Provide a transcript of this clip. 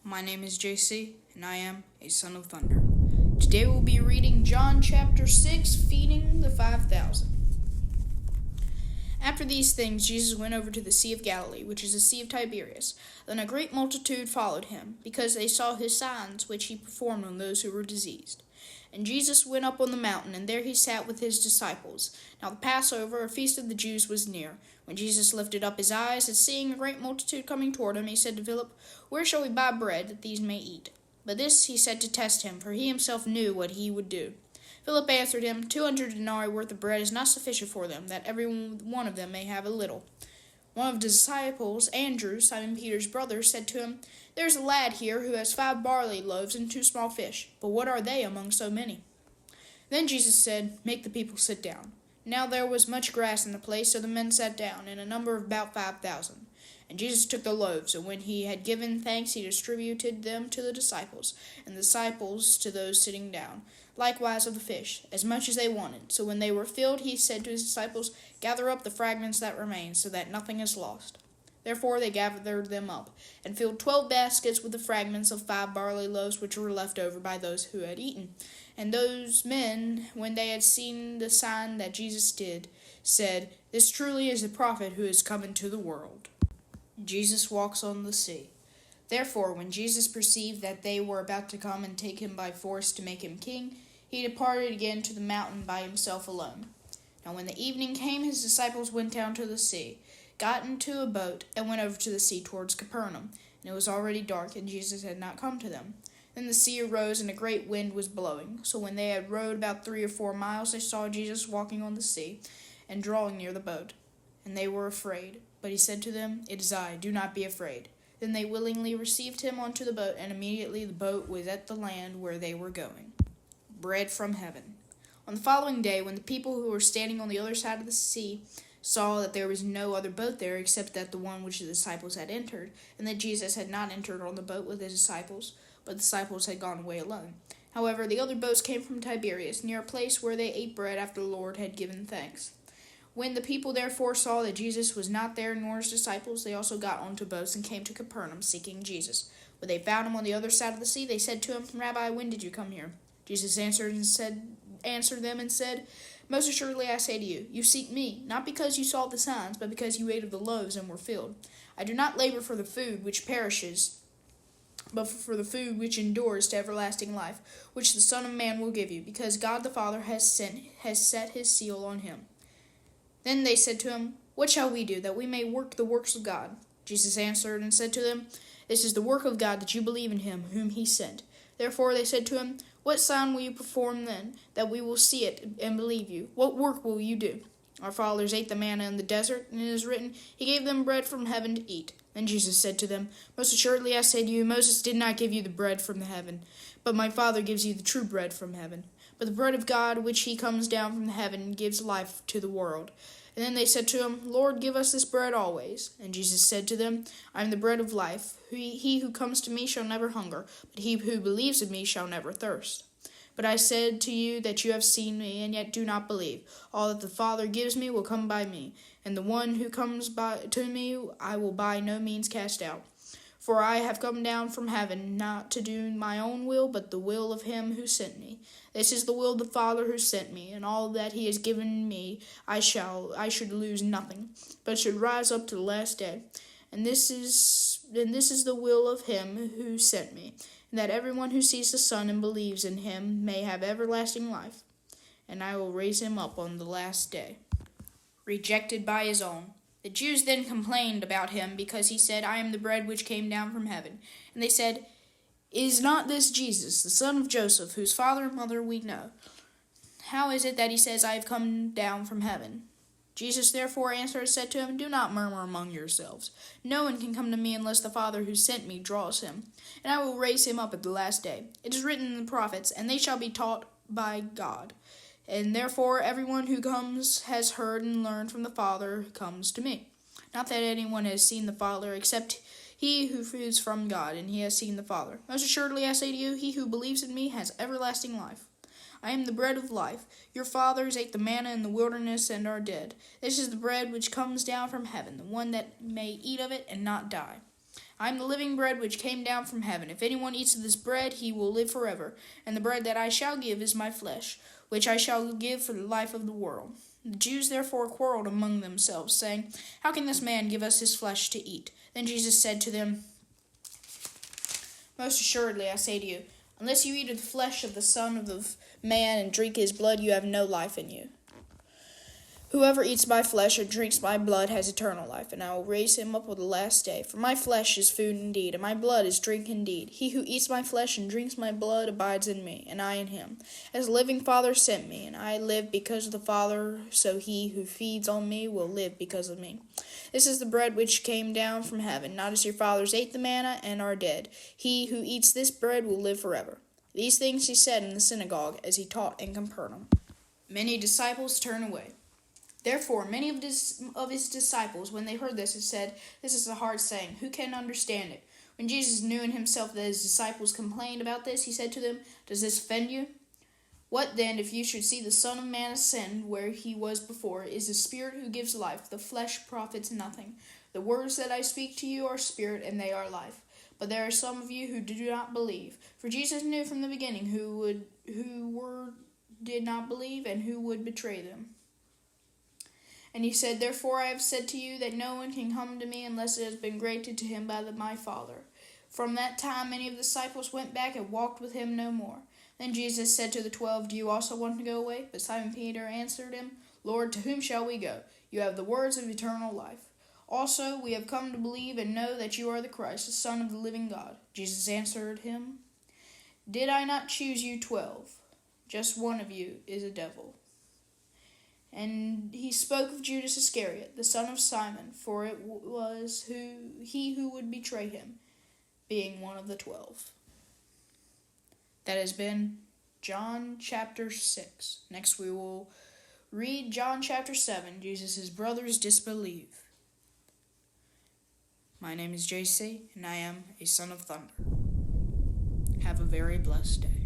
My name is JC, and I am a son of thunder. Today we'll be reading John chapter 6, feeding the 5,000. After these things, Jesus went over to the Sea of Galilee, which is the Sea of Tiberias. Then a great multitude followed him, because they saw his signs which he performed on those who were diseased. And Jesus went up on the mountain, and there he sat with his disciples. Now the Passover, a feast of the Jews, was near. When Jesus lifted up his eyes, and seeing a great multitude coming toward him, he said to Philip, "Where shall we buy bread, that these may eat?" But this he said to test him, for he himself knew what he would do. Philip answered him, 200 denarii worth of bread is not sufficient for them, that every one of them may have a little. One of the disciples, Andrew, Simon Peter's brother, said to him, "There is a lad here who has 5 barley loaves and 2 small fish, but what are they among so many?" Then Jesus said, "Make the people sit down." Now there was much grass in the place, so the men sat down, in a number of about 5,000. And Jesus took the loaves, and when he had given thanks, he distributed them to the disciples, and the disciples to those sitting down. Likewise of the fish, as much as they wanted. So when they were filled, he said to his disciples, "Gather up the fragments that remain, so that nothing is lost." Therefore they gathered them up, and filled 12 baskets with the fragments of 5 barley loaves which were left over by those who had eaten. And those men, when they had seen the sign that Jesus did, said, "This truly is the prophet who is come into the world." Jesus walks on the sea. Therefore, when Jesus perceived that they were about to come and take him by force to make him king, he departed again to the mountain by himself alone. Now when the evening came, his disciples went down to the sea, got into a boat, and went over to the sea towards Capernaum. And it was already dark, and Jesus had not come to them. Then the sea arose, and a great wind was blowing. So when they had rowed about 3 or 4 miles, they saw Jesus walking on the sea, and drawing near the boat. And they were afraid. But he said to them, "It is I, do not be afraid." Then they willingly received him onto the boat, and immediately the boat was at the land where they were going. Bread from heaven. On the following day, when the people who were standing on the other side of the sea saw that there was no other boat there except that the one which the disciples had entered, and that Jesus had not entered on the boat with his disciples, but the disciples had gone away alone. However, the other boats came from Tiberias, near a place where they ate bread after the Lord had given thanks. When the people therefore saw that Jesus was not there nor his disciples, they also got onto boats and came to Capernaum, seeking Jesus. When they found him on the other side of the sea, they said to him, "Rabbi, when did you come here?" Jesus answered them and said, "Most assuredly I say to you, you seek me, not because you saw the signs, but because you ate of the loaves and were filled. I do not labor for the food which perishes, but for the food which endures to everlasting life, which the Son of Man will give you, because God the Father has set his seal on him." Then they said to him, "What shall we do, that we may work the works of God?" Jesus answered and said to them, "This is the work of God, that you believe in him whom he sent." Therefore they said to him, "What sign will you perform then, that we will see it and believe you? What work will you do? Our fathers ate the manna in the desert, and it is written, he gave them bread from heaven to eat." Then Jesus said to them, "Most assuredly I say to you, Moses did not give you the bread from heaven, but my Father gives you the true bread from heaven. But the bread of God, which he comes down from heaven, gives life to the world." And then they said to him, "Lord, give us this bread always." And Jesus said to them, "I am the bread of life. He who comes to me shall never hunger, but he who believes in me shall never thirst. But I said to you that you have seen me, and yet do not believe. All that the Father gives me will come by me, and the one who comes to me I will by no means cast out. For I have come down from heaven, not to do my own will, but the will of him who sent me. This is the will of the Father who sent me, and all that he has given me I should lose nothing, but should rise up to the last day. And this is the will of him who sent me, that everyone who sees the Son and believes in him may have everlasting life, and I will raise him up on the last day." Rejected by his own. The Jews then complained about him because he said, "I am the bread which came down from heaven." And they said, "Is not this Jesus, the son of Joseph, whose father and mother we know? How is it that he says, 'I have come down from heaven'?" Jesus therefore answered and said to him, "Do not murmur among yourselves. No one can come to me unless the Father who sent me draws him, and I will raise him up at the last day. It is written in the prophets, and they shall be taught by God. And therefore everyone who comes has heard and learned from the Father comes to me. Not that anyone has seen the Father except he who is from God, and he has seen the Father. Most assuredly I say to you, he who believes in me has everlasting life. I am the bread of life. Your fathers ate the manna in the wilderness and are dead. This is the bread which comes down from heaven, the one that may eat of it and not die. I am the living bread which came down from heaven. If anyone eats of this bread, he will live forever. And the bread that I shall give is my flesh, which I shall give for the life of the world." The Jews therefore quarreled among themselves, saying, "How can this man give us his flesh to eat?" Then Jesus said to them, "Most assuredly I say to you, unless you eat of the flesh of the Son of Man and drink his blood, you have no life in you. Whoever eats my flesh or drinks my blood has eternal life, and I will raise him up on the last day. For my flesh is food indeed, and my blood is drink indeed. He who eats my flesh and drinks my blood abides in me, and I in him. As the living Father sent me, and I live because of the Father, so he who feeds on me will live because of me. This is the bread which came down from heaven, not as your fathers ate the manna and are dead. He who eats this bread will live forever." These things he said in the synagogue, as he taught in Capernaum. Many disciples turn away. Therefore many of his disciples, when they heard this, had said, "This is a hard saying. Who can understand it?" When Jesus knew in himself that his disciples complained about this, he said to them, "Does this offend you? What then if you should see the Son of Man ascend where he was before? It is the Spirit who gives life. The flesh profits nothing. The words that I speak to you are spirit, and they are life. But there are some of you who do not believe." For Jesus knew from the beginning who did not believe and who would betray them. And he said, "Therefore I have said to you that no one can come to me unless it has been granted to him by my Father." From that time many of the disciples went back and walked with him no more. Then Jesus said to the 12, "Do you also want to go away?" But Simon Peter answered him, "Lord, to whom shall we go? You have the words of eternal life. Also we have come to believe and know that you are the Christ, the Son of the living God." Jesus answered him, "Did I not choose you 12? Just one of you is a devil." And he spoke of Judas Iscariot, the son of Simon, for it was he who would betray him, being one of the 12. That has been John chapter 6. Next we will read John chapter 7, Jesus' brothers disbelieve. My name is JC, and I am a son of thunder. Have a very blessed day.